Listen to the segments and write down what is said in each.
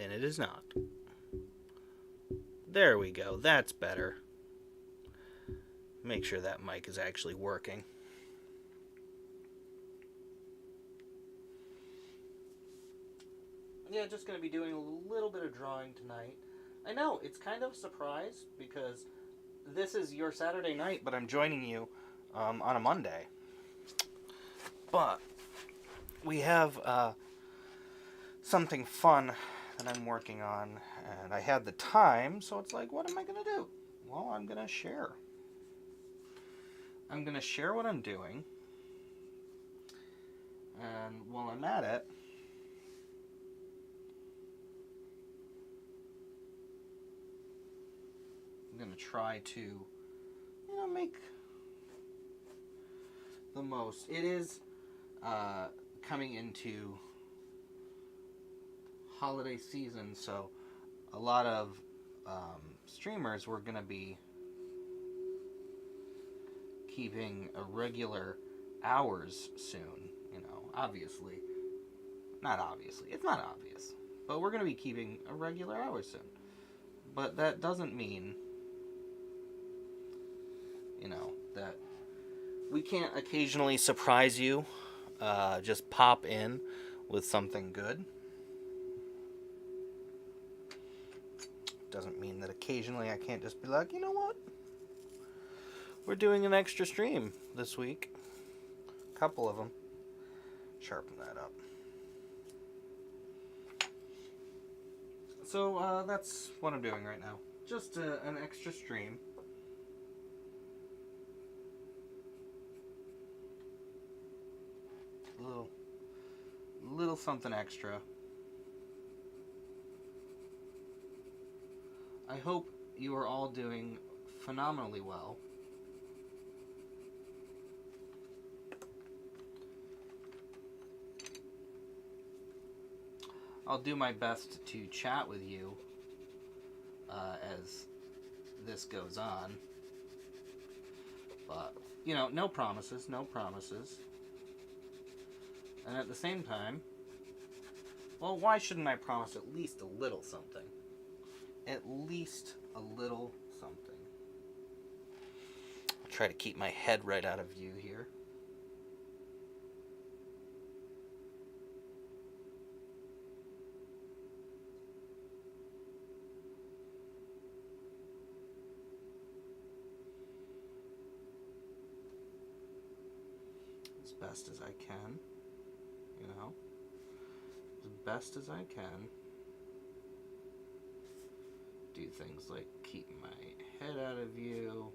and it is not. There we go. That's better. Make sure that mic is actually working. Yeah, just going to be doing a little bit of drawing tonight. I know, it's kind of a surprise because this is your Saturday night, but I'm joining you on a Monday. But we have something fun that I'm working on, and I had the time, so it's like, what am I going to do? Well, I'm going to share. I'm going to share what I'm doing, and while I'm at it, I'm going to try to, make the most. It is coming into holiday season, so a lot of streamers were going to be keeping irregular hours soon. Obviously. Not obviously. It's not obvious. But we're going to be keeping irregular hours soon. But that doesn't mean, that we can't occasionally surprise you. Just pop in with something good. Doesn't mean that occasionally I can't just be like, you know what? We're doing an extra stream this week. A couple of them. Sharpen that up. So that's what I'm doing right now. Just an extra stream. A little something extra. I hope you are all doing phenomenally well. I'll do my best to chat with you as this goes on. But, no promises, no promises. And at the same time, well, why shouldn't I promise at least a little something? At least a little something. I'll try to keep my head right out of view here. As best as I can. As best as I can. Do things like keep my head out of view.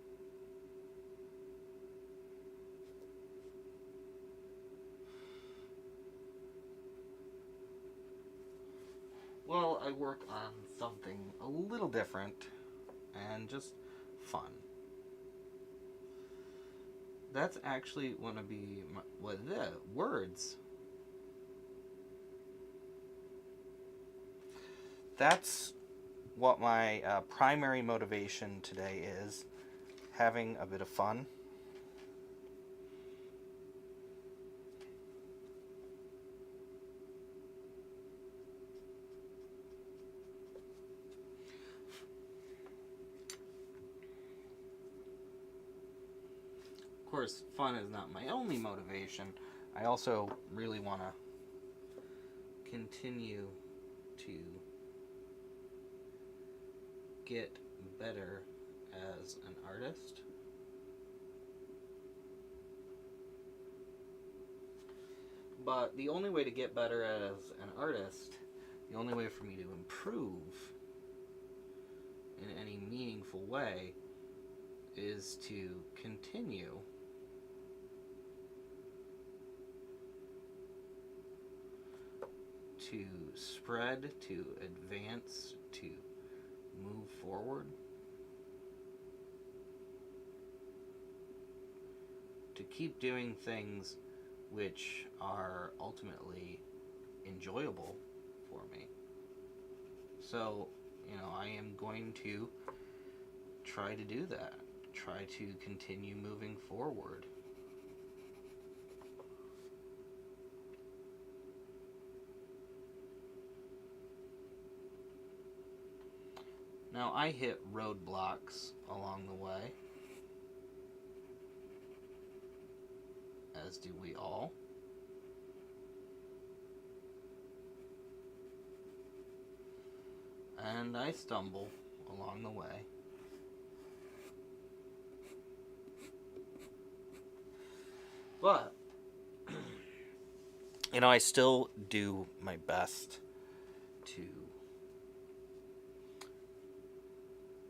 Well, I work on something a little different and just fun. That's actually one of the words. That's what my primary motivation today is. Having a bit of fun. Of course, fun is not my only motivation. I also really want to continue to get better as an artist. But the only way to get better as an artist, the only way for me to improve in any meaningful way, is to continue to spread, to advance, to move forward, to keep doing things which are ultimately enjoyable for me. So, I am going to try to do that. Try to continue moving forward. Now, I hit roadblocks along the way, as do we all. And I stumble along the way. But, I still do my best to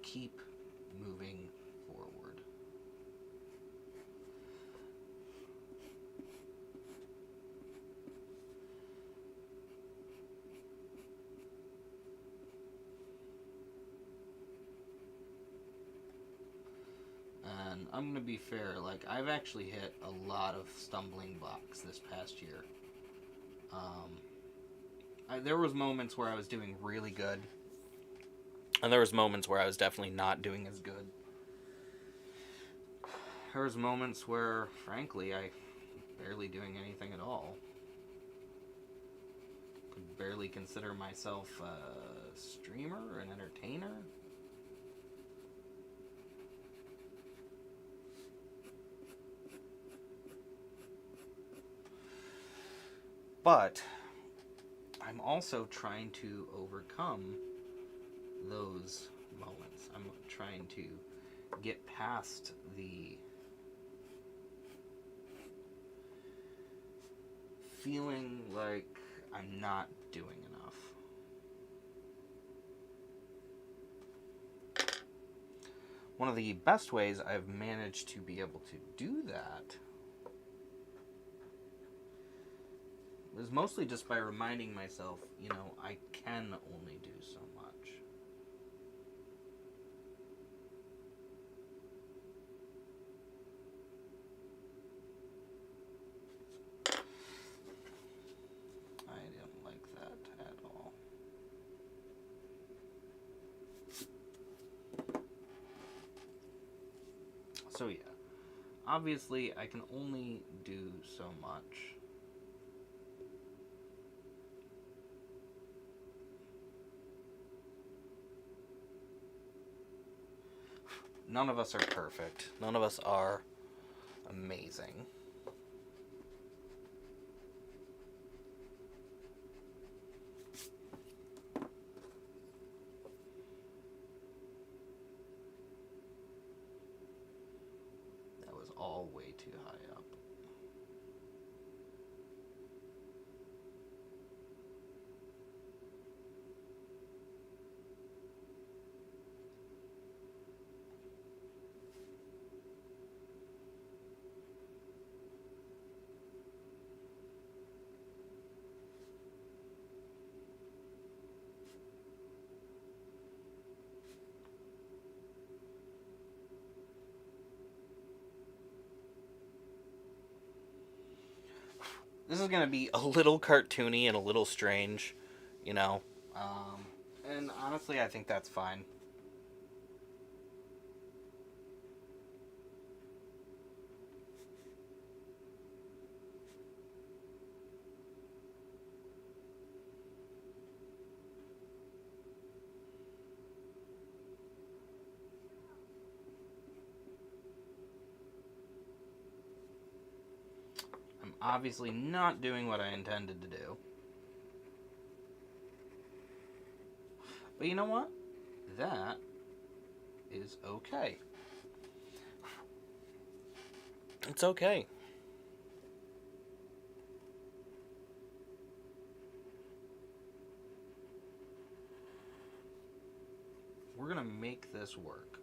keep moving forward. And I'm going to be fair, I've actually hit a lot of stumbling blocks this past year. There was moments where I was doing really good, and there was moments where I was definitely not doing as good. There was moments where, frankly, I barely doing anything at all. Could barely consider myself a streamer, an entertainer. But I'm also trying to overcome those moments. I'm trying to get past the feeling like I'm not doing enough. One of the best ways I've managed to be able to do that is mostly just by reminding myself, I can only do so much. I didn't like that at all. So yeah, obviously I can only do so much. None of us are perfect. None of us are amazing. That was all way too high up. This is going to be a little cartoony and a little strange, and honestly, I think that's fine. I'm obviously not doing what I intended to do. But you know what? That is okay. It's okay. We're gonna make this work.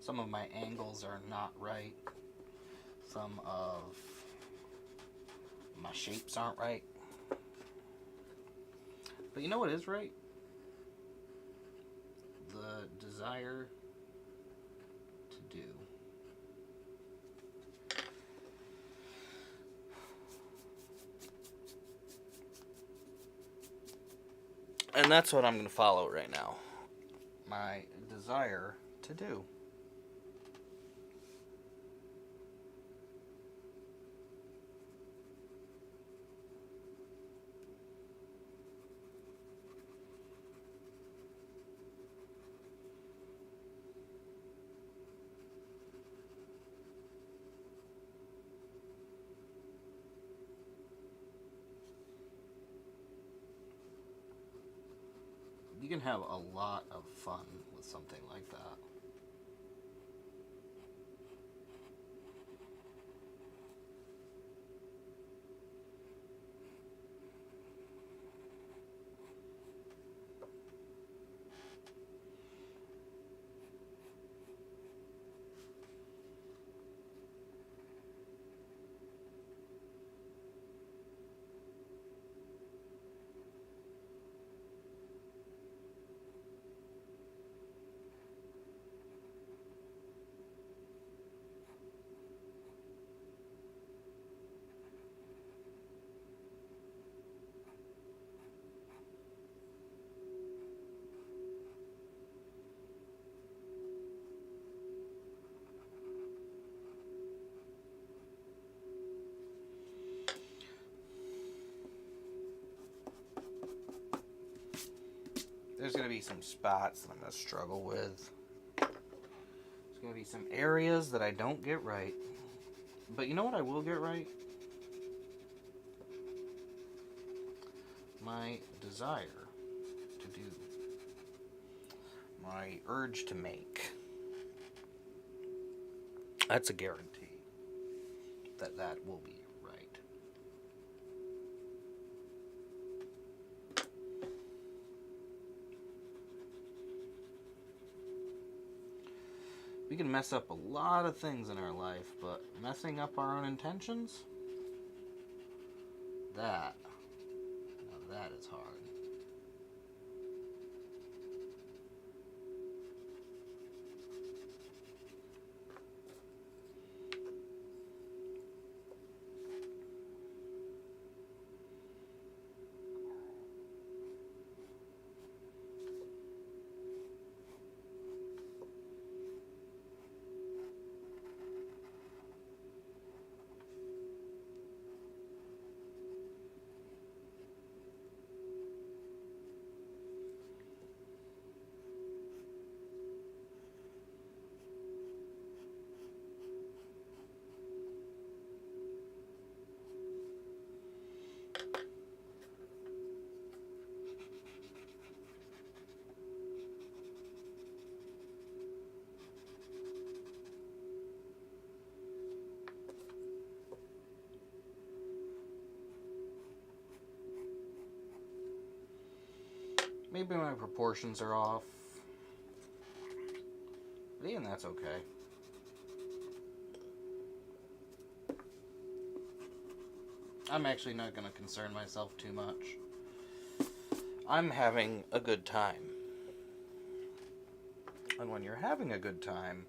Some of my angles are not right. Some of my shapes aren't right. But you know what is right? The desire to do. And that's what I'm going to follow right now. My desire to do. You can have a lot of fun with something like that. There's going to be some spots that I'm going to struggle with. There's going to be some areas that I don't get right. But you know what I will get right? My desire to do. My urge to make. That's a guarantee that that will be right. We can mess up a lot of things in our life, but messing up our own intentions? That is hard. Maybe my proportions are off. But even that's okay. I'm actually not going to concern myself too much. I'm having a good time. And when you're having a good time,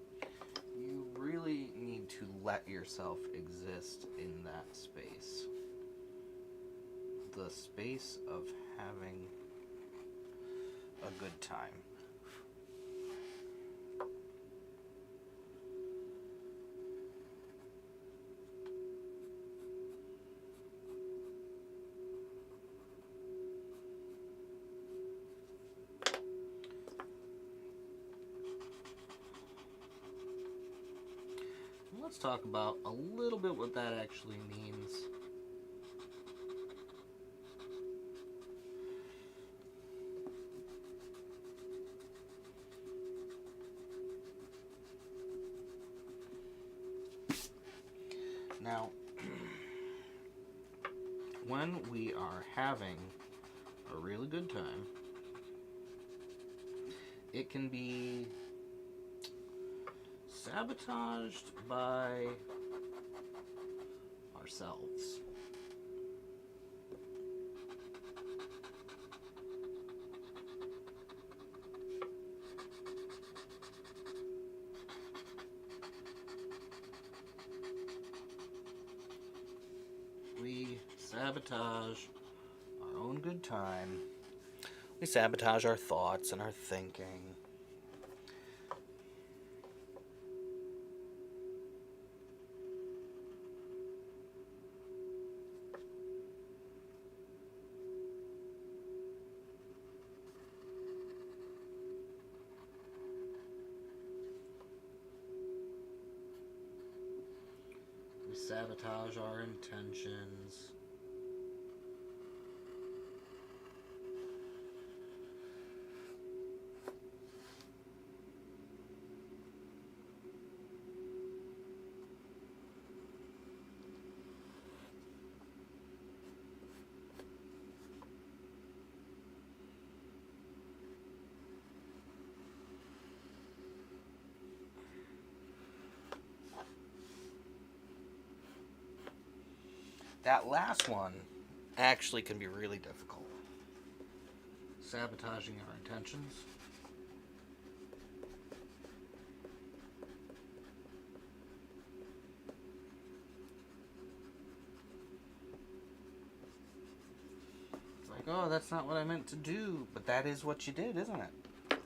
you really need to let yourself exist in that space. The space of having a good time. Let's talk about a little bit what that actually means. Now, when we are having a really good time, it can be sabotaged by ourselves. sabotage our own good time. We sabotage our thoughts and our thinking. We sabotage our intentions. That last one actually can be really difficult. Sabotaging our intentions. It's like, oh, that's not what I meant to do, but that is what you did, isn't it?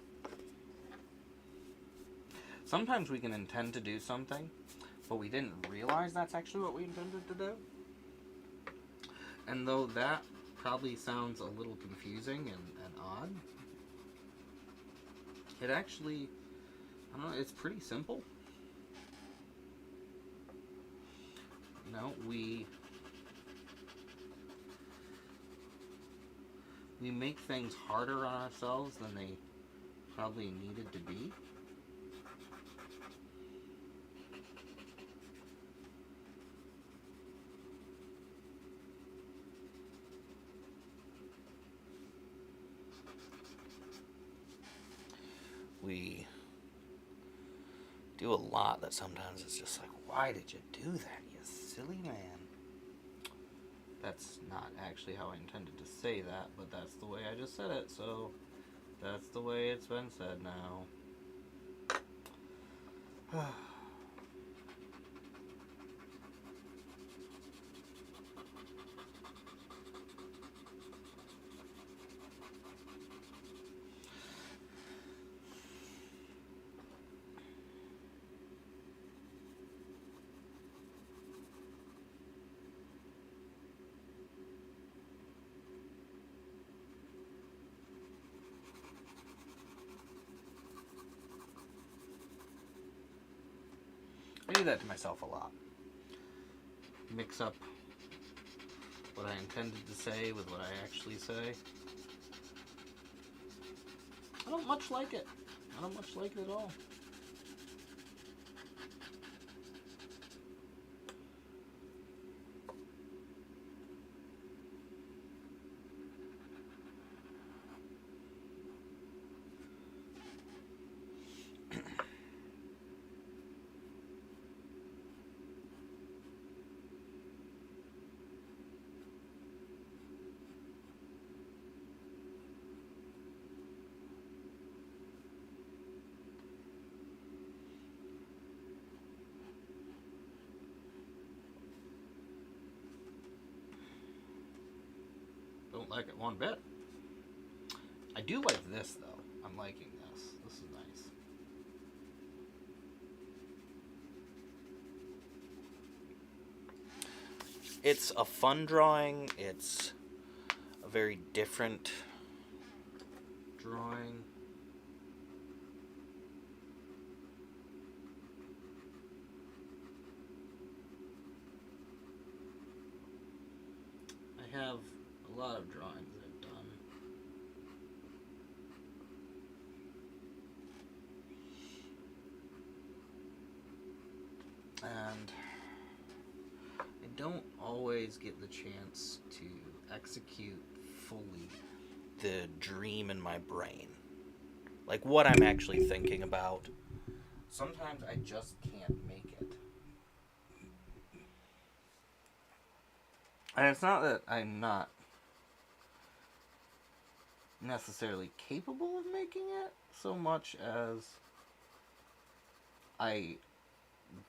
Sometimes we can intend to do something, but we didn't realize that's actually what we intended to do. And though that probably sounds a little confusing and odd, it actually, I don't know, it's pretty simple. You know, we make things harder on ourselves than they probably needed to be. We do a lot that sometimes it's just like, why did you do that, you silly man? That's not actually how I intended to say that, but that's the way I just said it, so that's the way it's been said now. I do that to myself a lot. Mix up what I intended to say with what I actually say. I don't much like it. I don't much like it at all. Don't like it one bit. I do like this though. I'm liking this. This is nice. It's a fun drawing. It's a very different drawing. I have a lot of drawings I've done. And I don't always get the chance to execute fully the dream in my brain. Like what I'm actually thinking about. Sometimes I just can't make it. And it's not that I'm not necessarily capable of making it, so much as I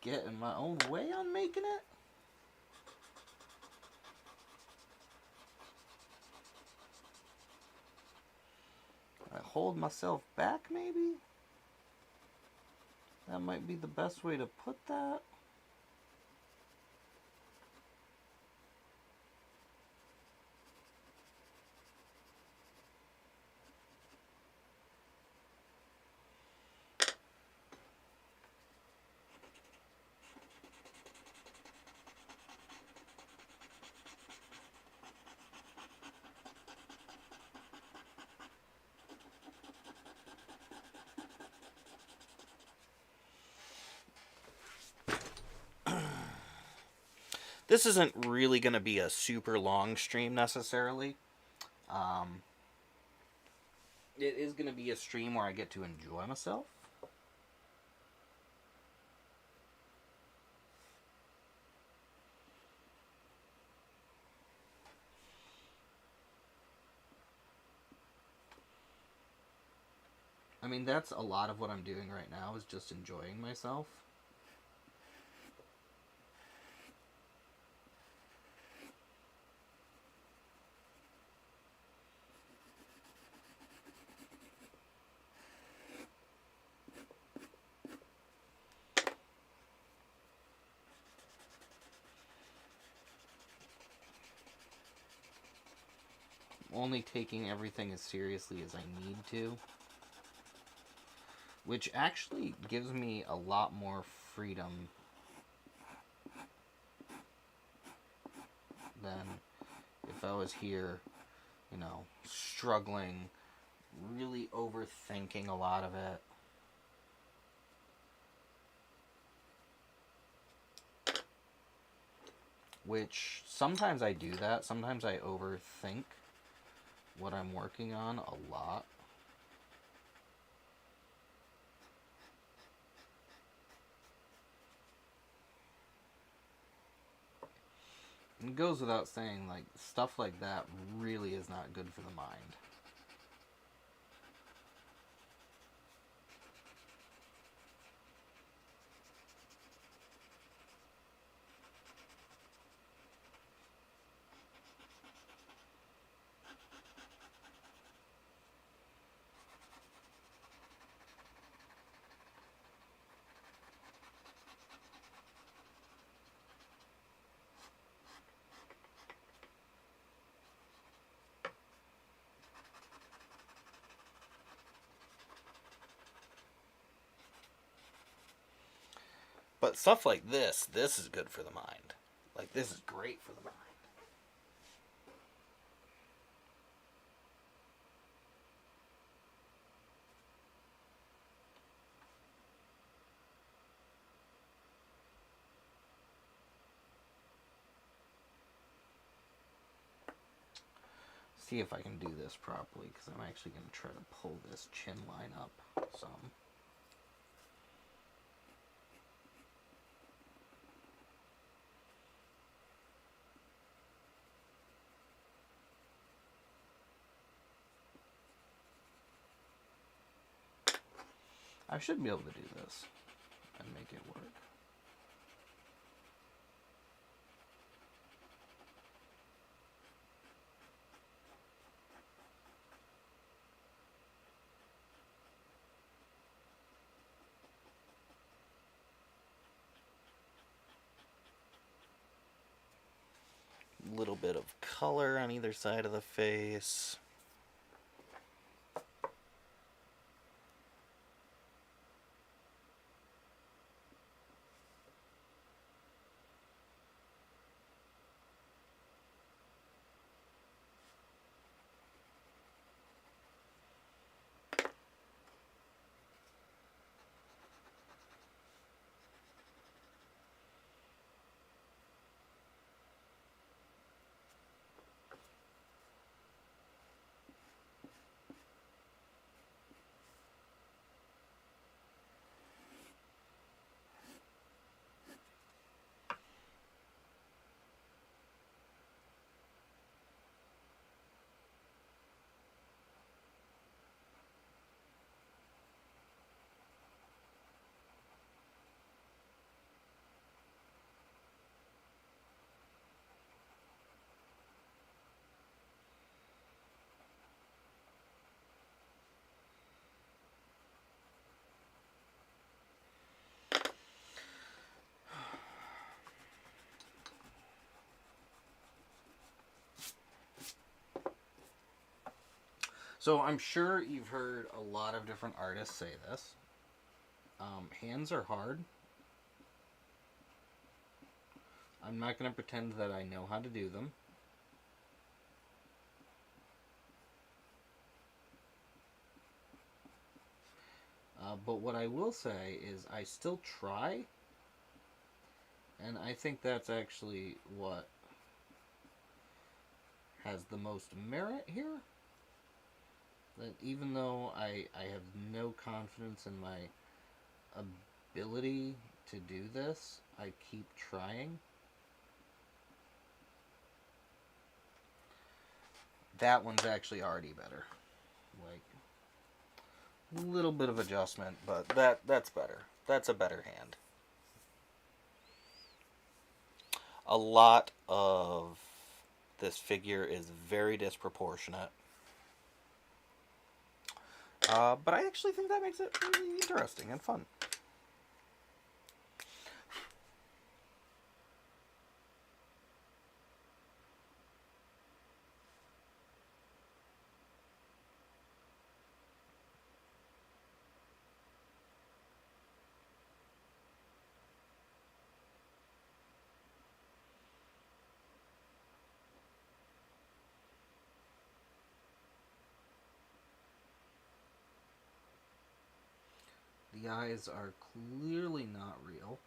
get in my own way on making it. I hold myself back, maybe? That might be the best way to put that. This isn't really going to be a super long stream necessarily. It is going to be a stream where I get to enjoy myself. I mean, that's a lot of what I'm doing right now is just enjoying myself. Only taking everything as seriously as I need to. Which actually gives me a lot more freedom than if I was here, struggling, really overthinking a lot of it. Which sometimes I do that. Sometimes I overthink what I'm working on a lot. It goes without saying, like, stuff like that really is not good for the mind. But stuff like this is good for the mind. Like, this is great for the mind. See if I can do this properly, because I'm actually going to try to pull this chin line up some. I should be able to do this and make it work. Little bit of color on either side of the face. So I'm sure you've heard a lot of different artists say this. Hands are hard. I'm not going to pretend that I know how to do them. But what I will say is I still try. And I think that's actually what has the most merit here. That even though I have no confidence in my ability to do this, I keep trying. That one's actually already better. Like, a little bit of adjustment, but that's better. That's a better hand. A lot of this figure is very disproportionate. But I actually think that makes it really interesting and fun. The eyes are clearly not real.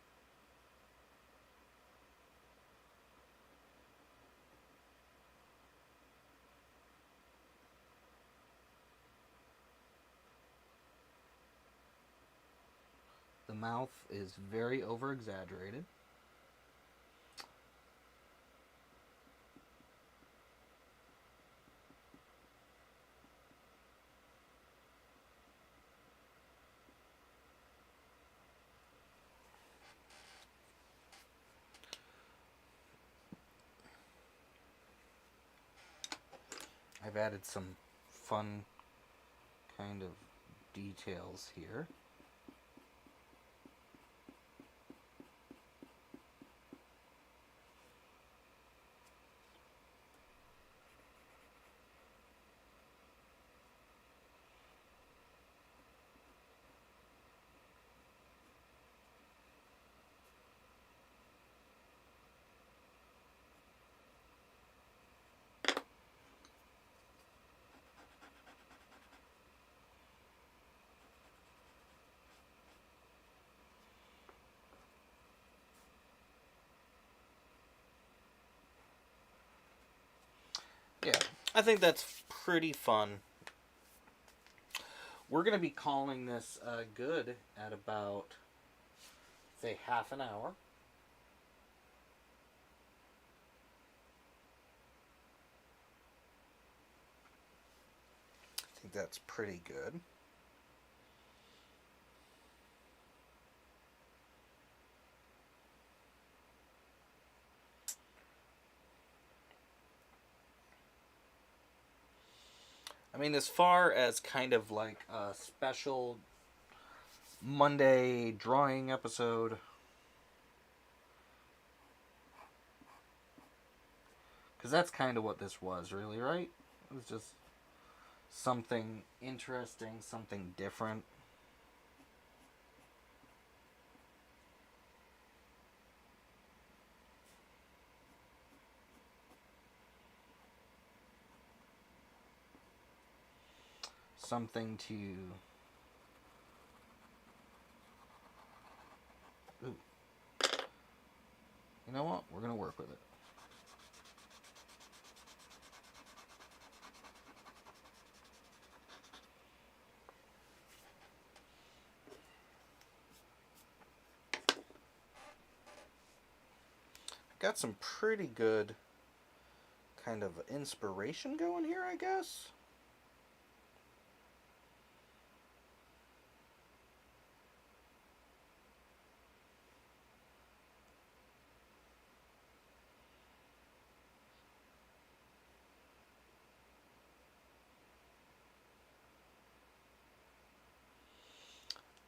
The mouth is very over exaggerated. I've added some fun kind of details here. Yeah, I think that's pretty fun. We're going to be calling this good at about, say, half an hour. I think that's pretty good. I mean, as far as kind of like a special Monday drawing episode, because that's kind of what this was, really, right? It was just something interesting, something different. Something to... Ooh. You know what? We're going to work with it. Got some pretty good kind of inspiration going here, I guess.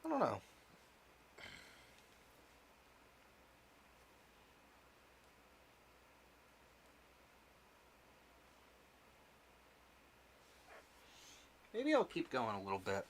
I don't know. Maybe I'll keep going a little bit.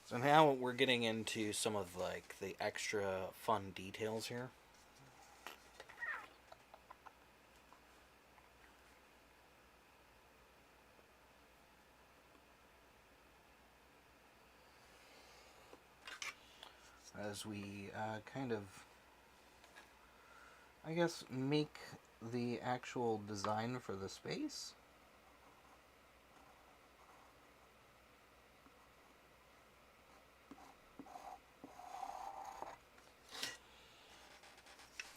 So now we're getting into some of like the extra fun details here. As we kind of, I guess, make the actual design for the space.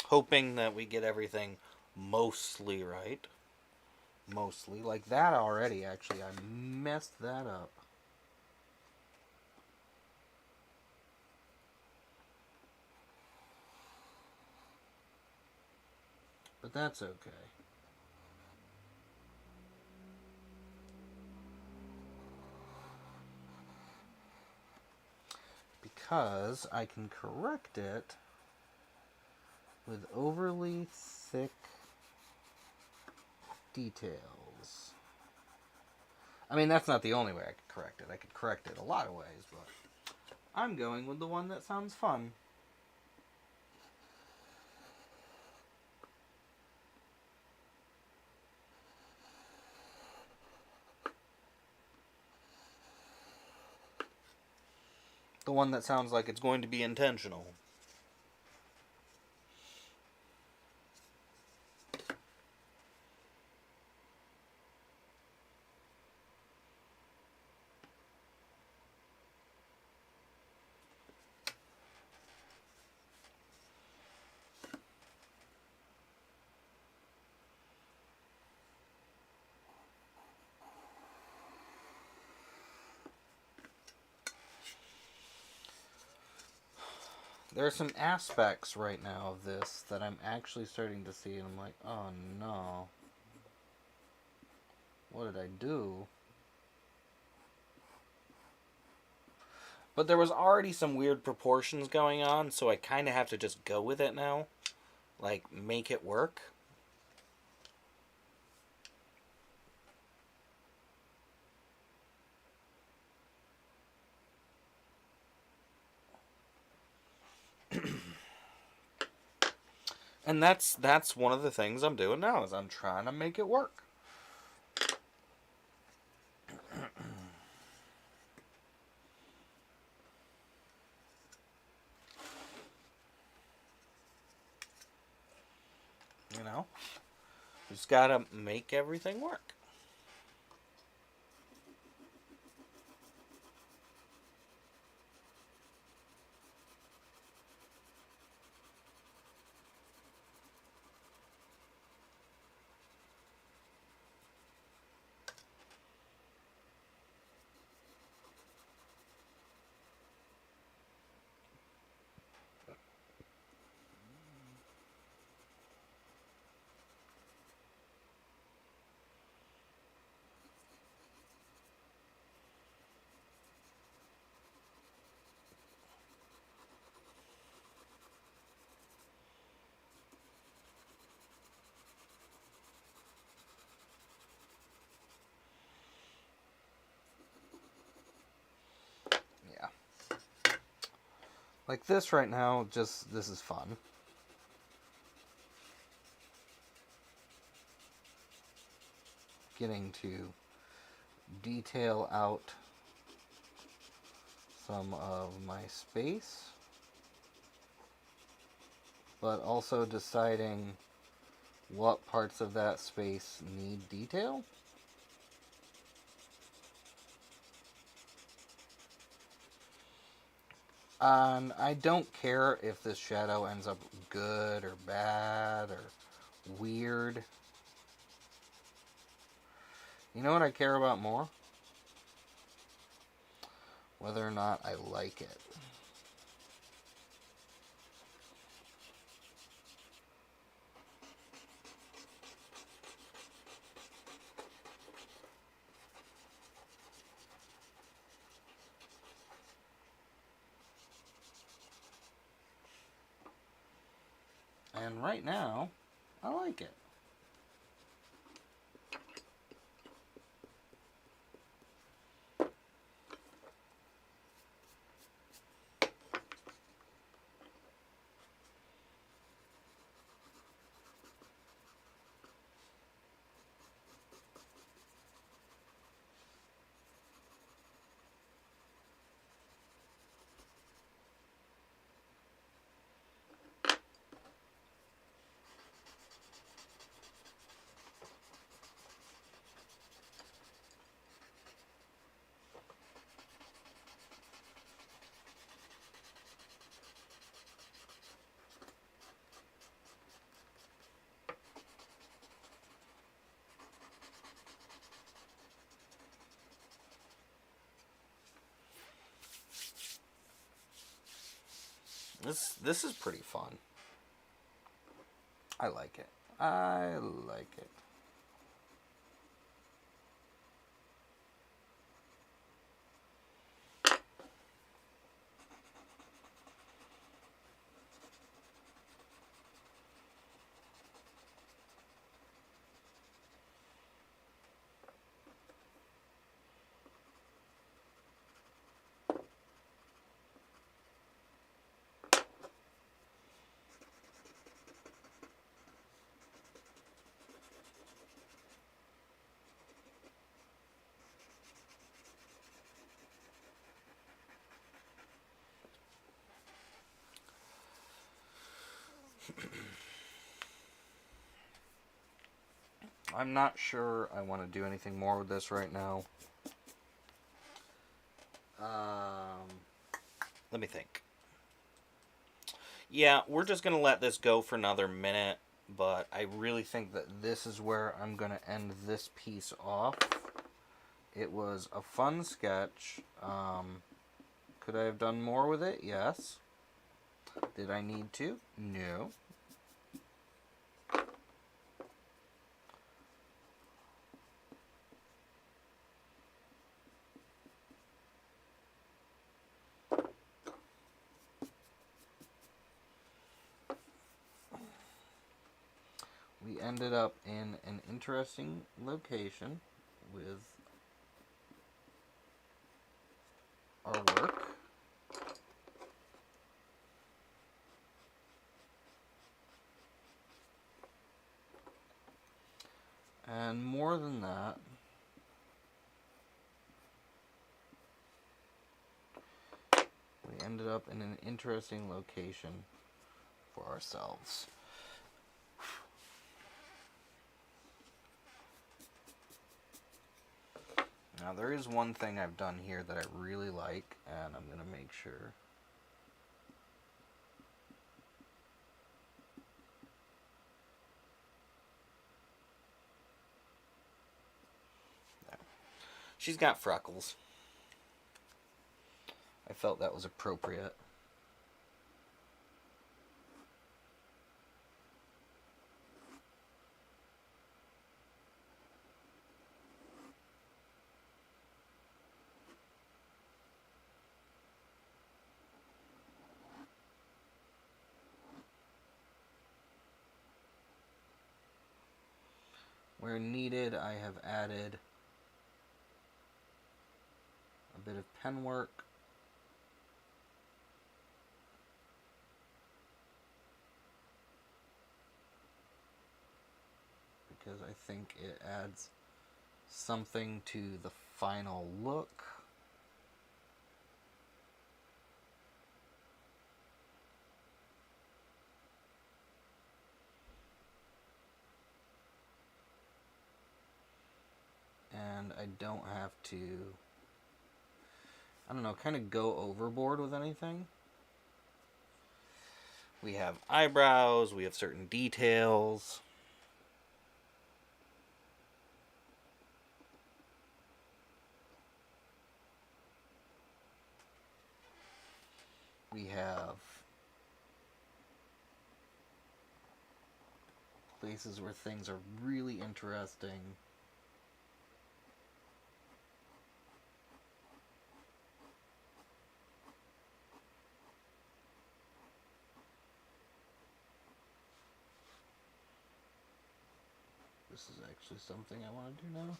Hoping that we get everything mostly right. Mostly. Like that already, actually. I messed that up. But that's okay. Because I can correct it with overly thick details. I mean, that's not the only way I could correct it. I could correct it a lot of ways, but I'm going with the one that sounds fun. The one that sounds like it's going to be intentional. There are some aspects right now of this that I'm actually starting to see, and I'm like, oh no. What did I do? But there was already some weird proportions going on, so I kind of have to just go with it now. Like, make it work. And that's one of the things I'm doing now, is I'm trying to make it work. You know? Just gotta make everything work. Like this right now, just, this is fun. Getting to detail out some of my space, but also deciding what parts of that space need detail. And I don't care if this shadow ends up good or bad or weird. You know what I care about more? Whether or not I like it. And right now, I like it. This is pretty fun. I like it. I like it. I'm not sure I want to do anything more with this right now. Let me think. Yeah, we're just going to let this go for another minute, but I really think that this is where I'm going to end this piece off. It was a fun sketch. Could I have done more with it? Yes. Did I need to? No. We ended up in an interesting location with our work. And more than that, we ended up in an interesting location for ourselves. Now there is one thing I've done here that I really like, and I'm going to make sure. There. She's got freckles. I felt that was appropriate. Where needed, I have added a bit of pen work because I think it adds something to the final look. And I don't have to, I don't know, kind of go overboard with anything. We have eyebrows, we have certain details. We have places where things are really interesting. This is actually something I want to do now,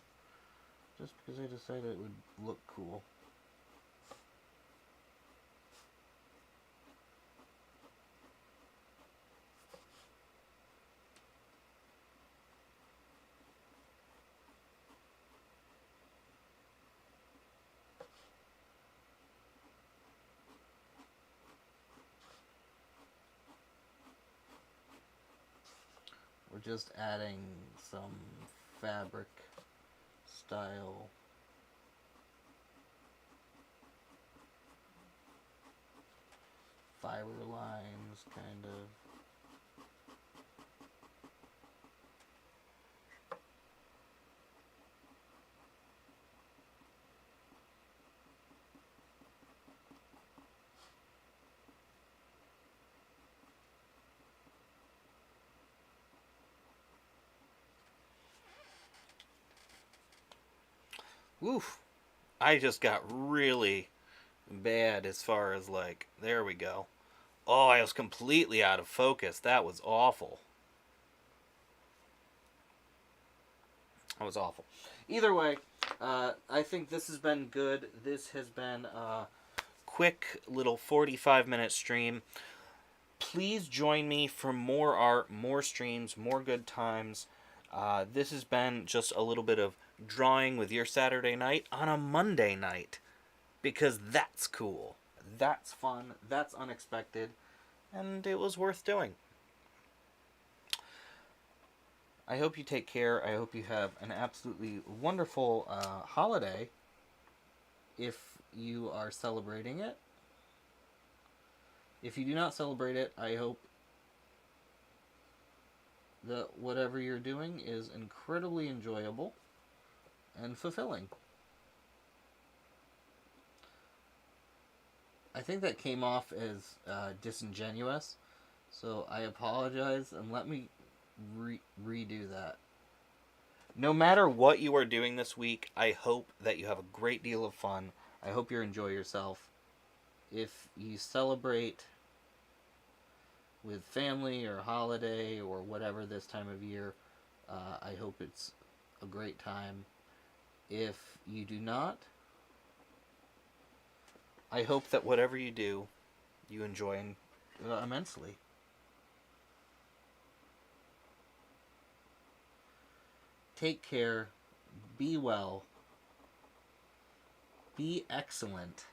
just because I decided it would look cool. We're just adding some fabric style fiber lines, kind of. Woof. I just got really bad as far as like, there we go. Oh, I was completely out of focus. That was awful. That was awful. Either way, I think this has been good. This has been a quick little 45-minute stream. Please join me for more art, more streams, more good times. This has been just a little bit of drawing with your Saturday night on a Monday night, because that's cool. That's fun. That's unexpected. And it was worth doing. I hope you take care. I hope you have an absolutely wonderful holiday if you are celebrating it. If you do not celebrate it, I hope that whatever you're doing is incredibly enjoyable and fulfilling. I think that came off as disingenuous, so I apologize, and let me redo that. No matter what you are doing this week, I hope that you have a great deal of fun. I hope you enjoy yourself. If you celebrate with family or holiday or whatever this time of year, I hope it's a great time. If you do not, I hope that whatever you do, you enjoy immensely. Take care. Be well. Be excellent.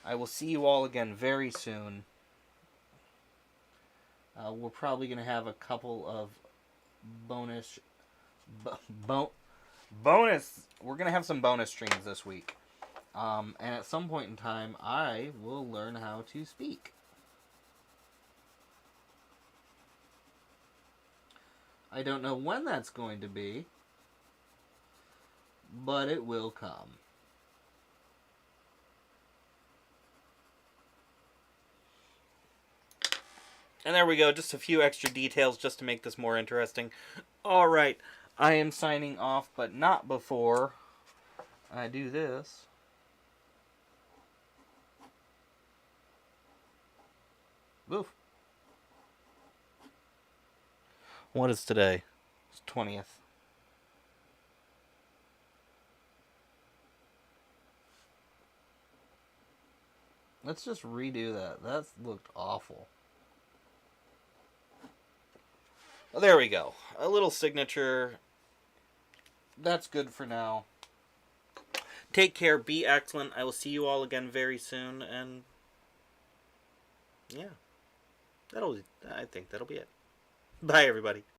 I will see you all again very soon. We're probably going to have a couple of bonus... bonus... We're going to have some bonus streams this week. And at some point in time, I will learn how to speak. I don't know when that's going to be, but it will come. And there we go, just a few extra details just to make this more interesting. Alright, I am signing off, but not before I do this. Oof. What is today? It's 20th. Let's just redo that. That looked awful. Well, there we go. A little signature that's good for now. Take care, be excellent. I will see you all again very soon, and yeah, I think that'll be it. Bye, everybody.